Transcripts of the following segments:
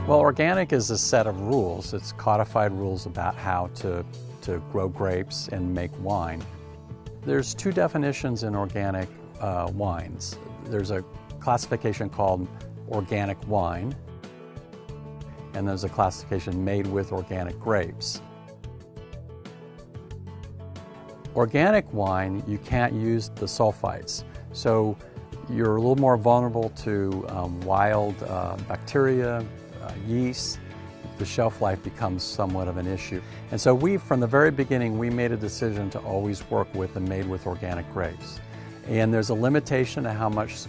Well, organic is a set of rules. It's codified rules about how to grow grapes and make wine. There's two definitions in organic wines. There's a classification called organic wine, and there's a classification made with organic grapes. Organic wine, you can't use the sulfites, so you're a little more vulnerable to wild bacteria, yeast. The shelf life becomes somewhat of an issue. And so from the very beginning, we made a decision to always work with and made with organic grapes. And there's a limitation to how much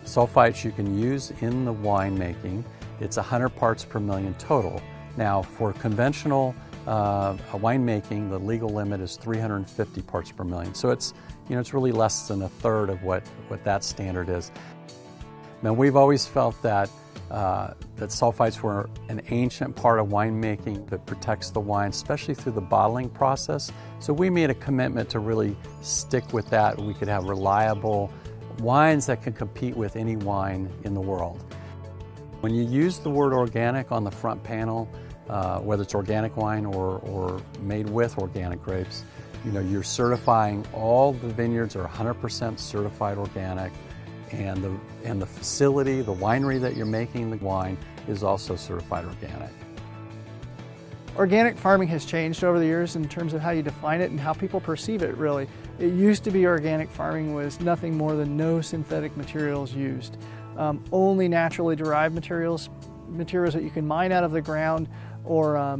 sulfites you can use in the winemaking. It's 100 parts per million total. Now, for conventional winemaking, the legal limit is 350 parts per million. So it's really less than a third of what that standard is. Now, we've always felt that sulfites were an ancient part of winemaking that protects the wine, especially through the bottling process. So we made a commitment to really stick with that. We could have reliable wines that can compete with any wine in the world. When you use the word organic on the front panel, whether it's organic wine or made with organic grapes, you're certifying all the vineyards are 100% certified organic. And the facility, the winery that you're making the wine is also certified organic. Organic farming has changed over the years in terms of how you define it and how people perceive it, really. It used to be organic farming was nothing more than no synthetic materials used. Only naturally derived materials that you can mine out of the ground or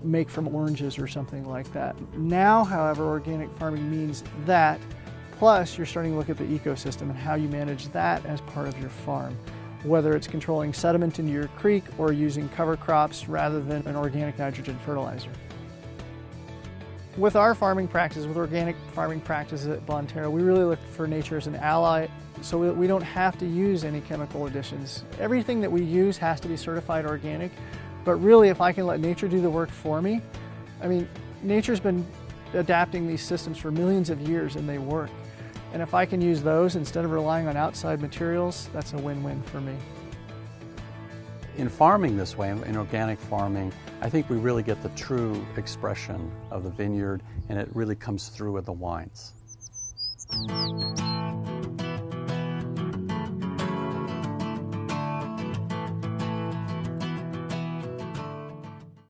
make from oranges or something like that. Now, however, organic farming means that plus, you're starting to look at the ecosystem and how you manage that as part of your farm, whether it's controlling sediment into your creek or using cover crops rather than an organic nitrogen fertilizer. With our farming practices, with organic farming practices at Bonterra, we really look for nature as an ally so we don't have to use any chemical additions. Everything that we use has to be certified organic, but really if I can let nature do the work for me, nature's been adapting these systems for millions of years and they work. And if I can use those instead of relying on outside materials, that's a win-win for me. In farming this way, in organic farming, I think we really get the true expression of the vineyard and it really comes through with the wines.